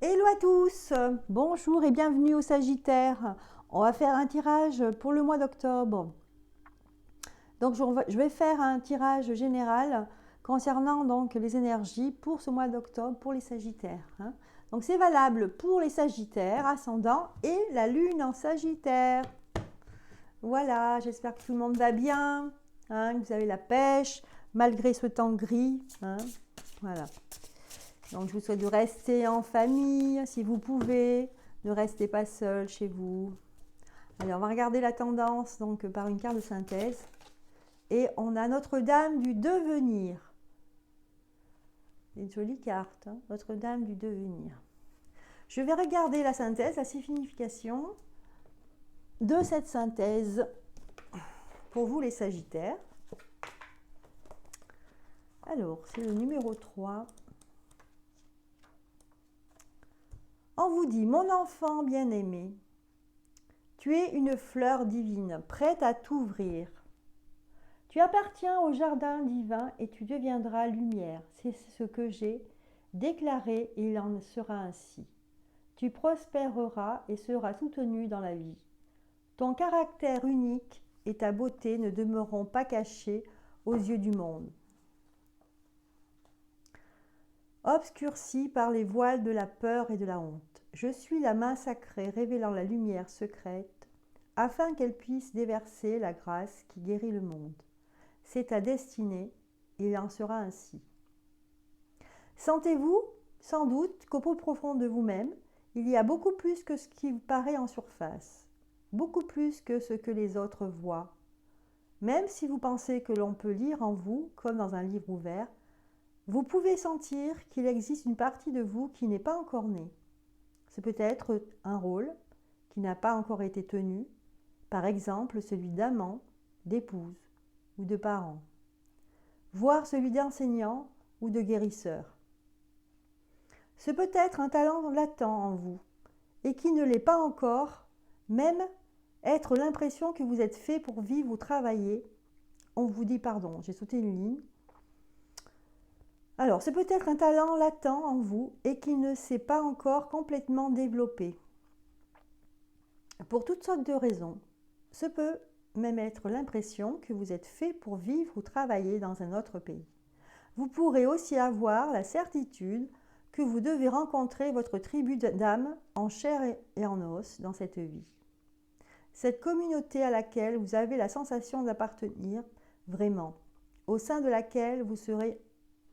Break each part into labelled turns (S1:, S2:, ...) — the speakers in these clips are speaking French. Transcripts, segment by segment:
S1: Hello à tous, bonjour et bienvenue au Sagittaire. On va faire un tirage pour le mois d'octobre. Donc je vais faire un tirage général concernant donc les énergies pour ce mois d'octobre pour les Sagittaires, hein. Donc c'est valable pour les Sagittaires, ascendant et la lune en Sagittaire. Voilà, j'espère que tout le monde va bien, hein, que vous avez la pêche malgré ce temps gris, hein. Voilà. Donc je vous souhaite de rester en famille si vous pouvez, ne restez pas seul chez vous. Allez, on va regarder la tendance donc par une carte de synthèse. Et on a Notre-Dame du devenir. C'est une jolie carte, hein, Notre-Dame du devenir. Je vais regarder la synthèse, la signification de cette synthèse pour vous les Sagittaires. Alors, c'est le numéro 3. On vous dit, mon enfant bien-aimé, tu es une fleur divine, prête à t'ouvrir. Tu appartiens au jardin divin et tu deviendras lumière. C'est ce que j'ai déclaré et il en sera ainsi. Tu prospéreras et seras soutenu dans la vie. Ton caractère unique et ta beauté ne demeureront pas cachés aux yeux du monde. Obscurci par les voiles de la peur et de la honte, je suis la main sacrée révélant la lumière secrète, afin qu'elle puisse déverser la grâce qui guérit le monde. C'est ta destinée, il en sera ainsi. Sentez-vous, sans doute, qu'au plus profond de vous-même, il y a beaucoup plus que ce qui vous paraît en surface, beaucoup plus que ce que les autres voient. Même si vous pensez que l'on peut lire en vous, comme dans un livre ouvert, vous pouvez sentir qu'il existe une partie de vous qui n'est pas encore née. C'est peut-être un rôle qui n'a pas encore été tenu, par exemple celui d'amant, d'épouse ou de parent, voire celui d'enseignant ou de guérisseur. Ce peut être un talent latent en vous et qui ne l'est pas encore, même être l'impression que vous êtes fait pour vivre ou travailler. On vous dit pardon, j'ai sauté une ligne. Alors, c'est peut-être un talent latent en vous et qui ne s'est pas encore complètement développé. Pour toutes sortes de raisons, ce peut même être l'impression que vous êtes fait pour vivre ou travailler dans un autre pays. Vous pourrez aussi avoir la certitude que vous devez rencontrer votre tribu d'âme en chair et en os dans cette vie. Cette communauté à laquelle vous avez la sensation d'appartenir vraiment, au sein de laquelle vous serez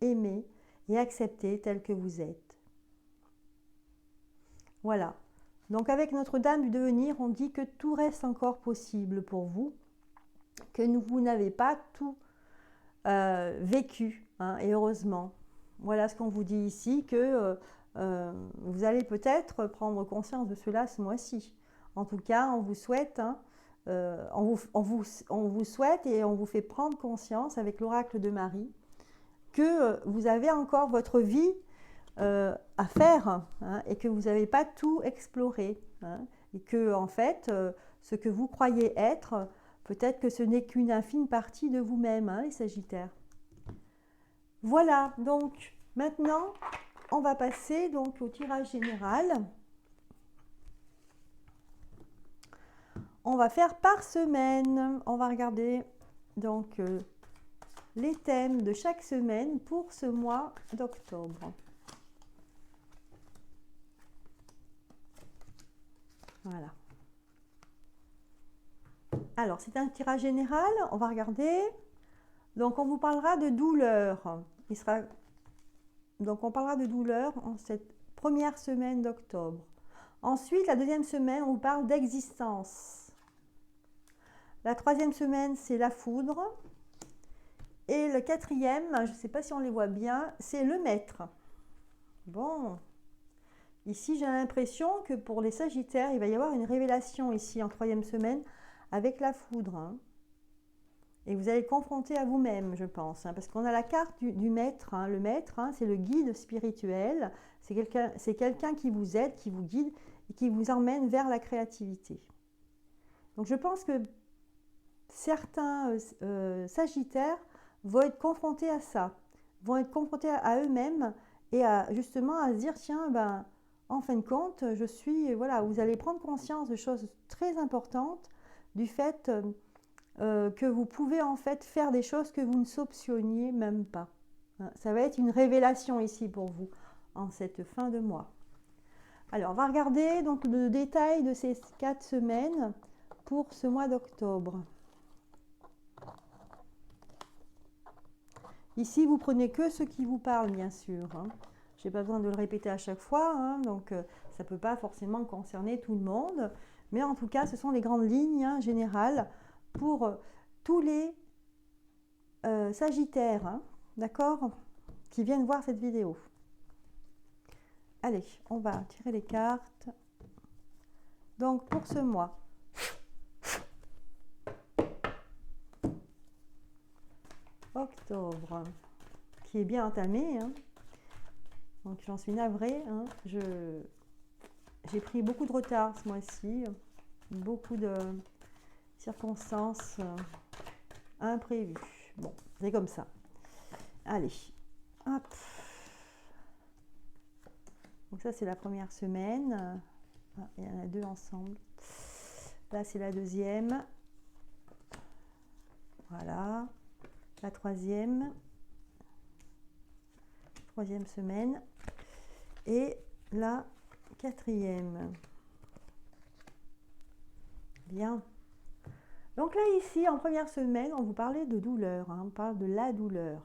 S1: aimé et accepté tel que vous êtes. Voilà. Donc avec Notre-Dame du devenir, on dit que tout reste encore possible pour vous, que vous n'avez pas tout vécu, hein, et heureusement. Voilà ce qu'on vous dit ici, que vous allez peut-être prendre conscience de cela ce mois-ci. En tout cas, on vous souhaite, hein, on vous souhaite et on vous fait prendre conscience avec l'oracle de Marie que vous avez encore votre vie à faire, hein, et que vous n'avez pas tout exploré, hein, et que en fait, ce que vous croyez être, peut-être que ce n'est qu'une infime partie de vous-même, hein, les Sagittaires. Voilà, donc maintenant, on va passer donc au tirage général. On va faire par semaine. On va regarder donc les thèmes de chaque semaine pour ce mois d'octobre. Voilà. Alors, c'est un tirage général. On va regarder. Donc, on vous parlera de douleur. Donc, on parlera de douleur en cette première semaine d'octobre. Ensuite, la deuxième semaine, on vous parle d'existence. La troisième semaine, c'est la foudre. Et le quatrième, je ne sais pas si on les voit bien, c'est le maître. Bon. Ici, j'ai l'impression que pour les Sagittaires, il va y avoir une révélation ici en troisième semaine avec la foudre, hein. Et vous allez le confronter à vous-même, je pense, hein, parce qu'on a la carte du maître, hein. Le maître, hein, c'est le guide spirituel, c'est quelqu'un qui vous aide, qui vous guide et qui vous emmène vers la créativité. Donc je pense que certains Sagittaires vont être confrontés à ça, vont être confrontés à eux-mêmes et justement à se dire, tiens, ben, en fin de compte, voilà, vous allez prendre conscience de choses très importantes, du fait que vous pouvez en fait faire des choses que vous ne soupçonniez même pas. Ça va être une révélation ici pour vous, en cette fin de mois. Alors, on va regarder donc le détail de ces 4 semaines pour ce mois d'octobre. Ici, vous prenez que ce qui vous parle, bien sûr. Je n'ai pas besoin de le répéter à chaque fois, donc ça ne peut pas forcément concerner tout le monde. Mais en tout cas, ce sont les grandes lignes générales pour tous les Sagittaires, d'accord, qui viennent voir cette vidéo. Allez, on va tirer les cartes. Donc, pour ce mois, octobre, qui est bien entamé, donc j'en suis navrée, j'ai pris beaucoup de retard ce mois-ci, beaucoup de circonstances imprévues. Bon, c'est comme ça. Allez, hop. Donc ça, c'est la première semaine. Il y en a 2 ensemble. Là, c'est la deuxième. Voilà. La troisième semaine. Et la 4e. Bien. Donc là, ici, en première semaine, on vous parlait de douleur. On parle de la douleur.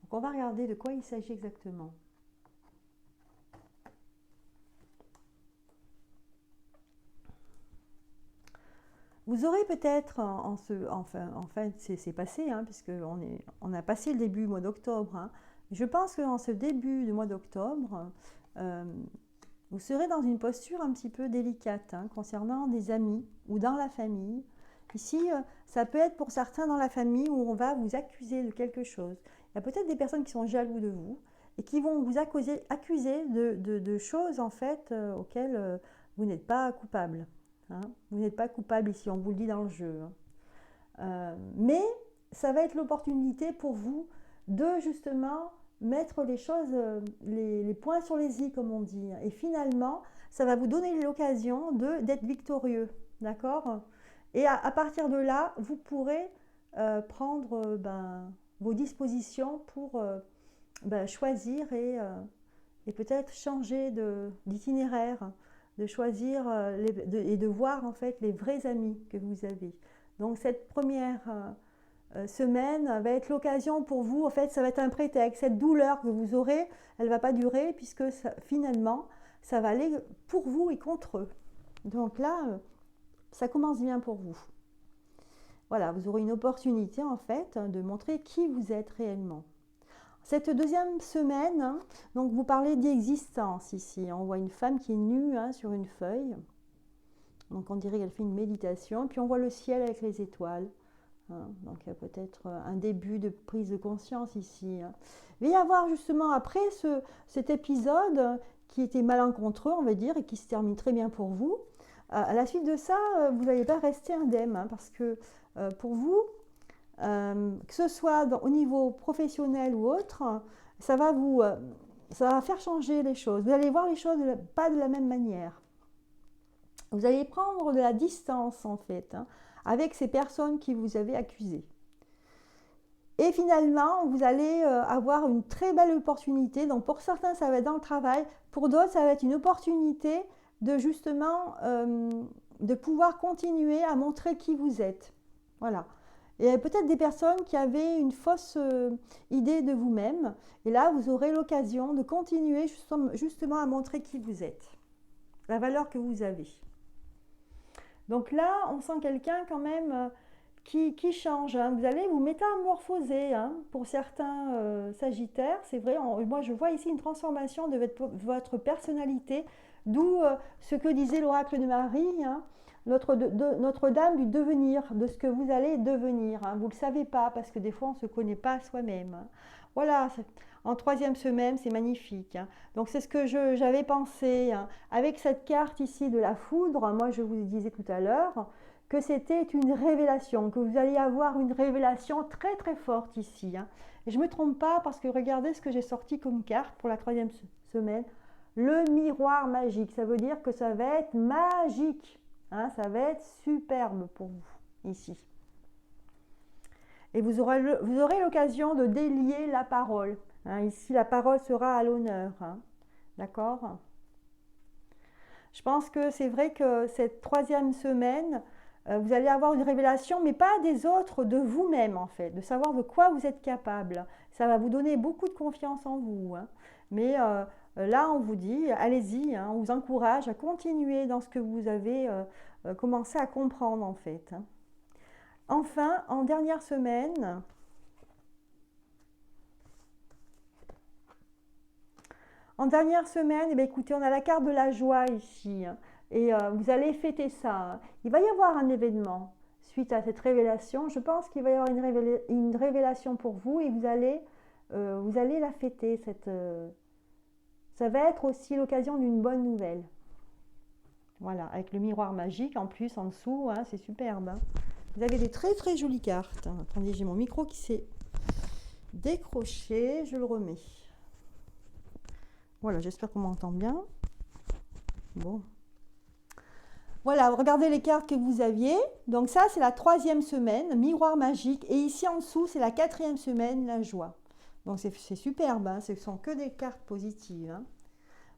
S1: Donc on va regarder de quoi il s'agit exactement. Vous aurez peut-être, enfin c'est passé, puisque on a passé le début du mois d'octobre. Je pense que dans ce début du mois d'octobre, vous serez dans une posture un petit peu délicate concernant des amis ou dans la famille. Ici, ça peut être pour certains dans la famille où on va vous accuser de quelque chose. Il y a peut-être des personnes qui sont jaloux de vous et qui vont vous accuser de choses en fait auxquelles vous n'êtes pas coupable. Vous n'êtes pas coupable ici, on vous le dit dans le jeu. Mais ça va être l'opportunité pour vous de justement mettre les choses, les points sur les i, comme on dit. Et finalement, ça va vous donner l'occasion d'être victorieux. D'accord? Et à partir de là, vous pourrez prendre vos dispositions pour choisir et peut-être changer d'itinéraire, de choisir et de voir en fait les vrais amis que vous avez. Donc cette première semaine va être l'occasion pour vous, en fait ça va être un prétexte. Cette douleur que vous aurez, elle ne va pas durer puisque finalement ça va aller pour vous et contre eux. Donc là, ça commence bien pour vous. Voilà, vous aurez une opportunité en fait de montrer qui vous êtes réellement. Cette deuxième semaine, donc vous parlez d'existence ici. On voit une femme qui est nue sur une feuille. Donc on dirait qu'elle fait une méditation. Puis on voit le ciel avec les étoiles. Donc il y a peut-être un début de prise de conscience ici. Il va y avoir justement après cet épisode qui était malencontreux, on va dire, et qui se termine très bien pour vous. À la suite de ça, vous n'allez pas rester indemne parce que pour vous, que ce soit au niveau professionnel ou autre, ça va faire changer les choses. Vous allez voir les choses pas de la même manière. Vous allez prendre de la distance en fait avec ces personnes qui vous avez accusées. Et finalement, vous allez avoir une très belle opportunité. Donc pour certains, ça va être dans le travail. Pour d'autres, ça va être une opportunité de justement de pouvoir continuer à montrer qui vous êtes. Voilà. Et peut-être des personnes qui avaient une fausse idée de vous-même. Et là, vous aurez l'occasion de continuer justement à montrer qui vous êtes, la valeur que vous avez. Donc là, on sent quelqu'un quand même qui change. Vous allez vous métamorphoser. Pour certains Sagittaires, c'est vrai, moi je vois ici une transformation de votre personnalité, d'où ce que disait l'oracle de Marie, Notre-Dame du devenir, de ce que vous allez devenir. Vous ne le savez pas, parce que des fois, on ne se connaît pas soi-même. Voilà, en troisième semaine, c'est magnifique. Donc, c'est ce que j'avais pensé. Avec cette carte ici de la foudre, moi, je vous disais tout à l'heure que c'était une révélation, que vous alliez avoir une révélation très, très forte ici. Et je ne me trompe pas, parce que regardez ce que j'ai sorti comme carte pour la troisième semaine. le miroir magique. Ça veut dire que ça va être magique. Hein, ça va être superbe pour vous, ici. Et vous aurez l'occasion de délier la parole. Hein, ici, la parole sera à l'honneur. Hein, d'accord? Je pense que c'est vrai que cette troisième semaine, vous allez avoir une révélation, mais pas des autres, de vous-même en fait, de savoir de quoi vous êtes capable. Ça va vous donner beaucoup de confiance en vous. Hein. Mais là, on vous dit, allez-y, hein, on vous encourage à continuer dans ce que vous avez commencé à comprendre en fait. Hein. Enfin, en dernière semaine, eh bien, écoutez, on a la carte de la joie ici. Hein, et vous allez fêter ça. Hein. Il va y avoir un événement suite à cette révélation. Je pense qu'il va y avoir une révélation pour vous et vous allez la fêter. Ça va être aussi l'occasion d'une bonne nouvelle. Voilà, avec le miroir magique en plus en dessous, hein, c'est superbe. Hein. Vous avez des très très jolies cartes. Hein. Attendez, j'ai mon micro qui s'est décroché, je le remets. Voilà, j'espère qu'on m'entend bien. Bon. Voilà, regardez les cartes que vous aviez. Donc ça, c'est la troisième semaine, miroir magique. Et ici en dessous, c'est la quatrième semaine, la joie. Donc c'est superbe, hein, ce ne sont que des cartes positives. Hein.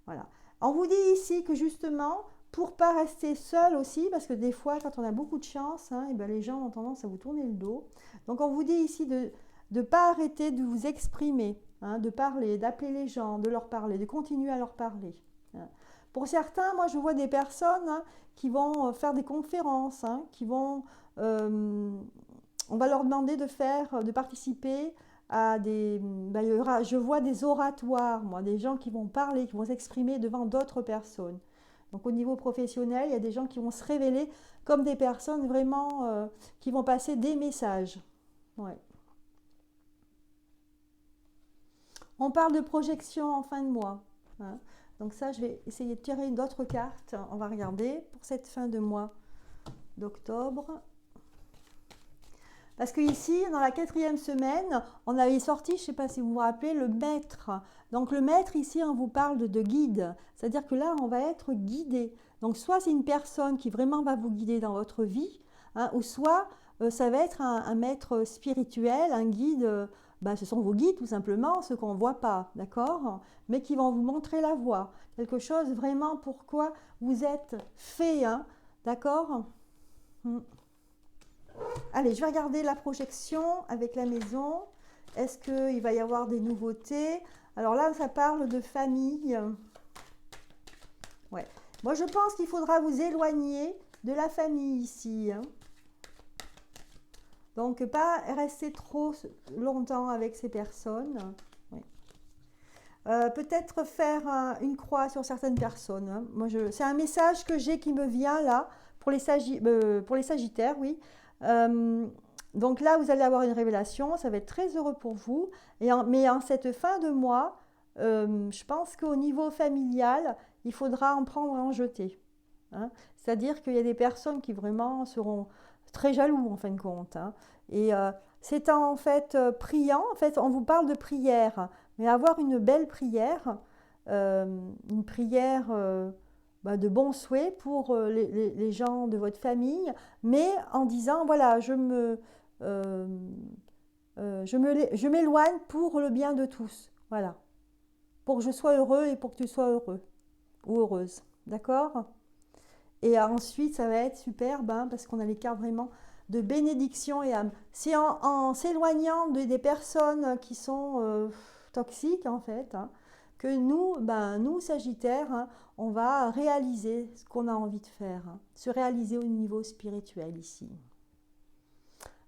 S1: Voilà. On vous dit ici que justement, pour ne pas rester seul aussi, parce que des fois, quand on a beaucoup de chance, hein, et ben les gens ont tendance à vous tourner le dos. Donc on vous dit ici de ne pas arrêter de vous exprimer, hein, de parler, d'appeler les gens, de leur parler, de continuer à leur parler. Hein. Pour certains, moi je vois des personnes hein, qui vont faire des conférences, hein, qui vont, on va leur demander de participer à des, je vois des oratoires, moi, des gens qui vont parler, qui vont s'exprimer devant d'autres personnes. Donc au niveau professionnel, il y a des gens qui vont se révéler comme des personnes vraiment qui vont passer des messages. Ouais. On parle de projection en fin de mois. Hein. Donc ça, je vais essayer de tirer une autre carte. On va regarder pour cette fin de mois d'octobre. Parce que ici, dans la quatrième semaine, on avait sorti, je ne sais pas si vous vous rappelez, le maître. Donc le maître, ici, on vous parle de guide. C'est-à-dire que là, on va être guidé. Donc soit c'est une personne qui vraiment va vous guider dans votre vie, hein, ou soit ça va être un maître spirituel, un guide. Ce sont vos guides tout simplement, ceux qu'on ne voit pas, d'accord? Mais qui vont vous montrer la voie. Quelque chose vraiment pourquoi vous êtes fait, hein, d'accord? Allez, je vais regarder la projection avec la maison. Est-ce qu'il va y avoir des nouveautés? Alors là, ça parle de famille. Ouais. Moi, je pense qu'il faudra vous éloigner de la famille ici. Hein. Donc, pas rester trop longtemps avec ces personnes. Ouais. Peut-être faire une croix sur certaines personnes. Hein. Moi, c'est un message que j'ai qui me vient là pour les Sagittaires, oui. Donc là, vous allez avoir une révélation, ça va être très heureux pour vous. Mais en cette fin de mois, je pense qu'au niveau familial, il faudra en prendre et en jeter. Hein. C'est-à-dire qu'il y a des personnes qui vraiment seront très jaloux en fin de compte. Hein. Et c'est en fait priant, en fait on vous parle de prière, mais avoir une belle prière, une prière de bons souhaits pour les gens de votre famille, mais en disant voilà, je m'éloigne pour le bien de tous, voilà, pour que je sois heureux et pour que tu sois heureux ou heureuse, d'accord? Et ensuite, ça va être superbe, hein, parce qu'on a les cartes vraiment de bénédiction et âme. C'est en s'éloignant des personnes qui sont toxiques, en fait, hein, que nous, Sagittaires, hein, on va réaliser ce qu'on a envie de faire, hein, se réaliser au niveau spirituel ici.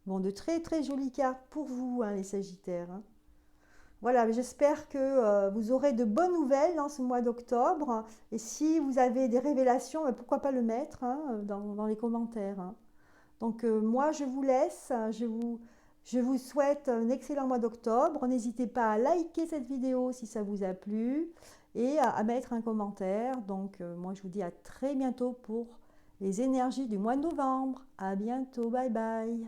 S1: Bon, de très très jolies cartes pour vous, hein, les Sagittaires. Hein. Voilà, j'espère que vous aurez de bonnes nouvelles dans ce mois d'octobre. Et si vous avez des révélations, pourquoi pas le mettre hein, dans les commentaires. Hein. Donc moi, je vous laisse. Je vous souhaite un excellent mois d'octobre. N'hésitez pas à liker cette vidéo si ça vous a plu et à mettre un commentaire. Donc moi, je vous dis à très bientôt pour les énergies du mois de novembre. À bientôt. Bye bye.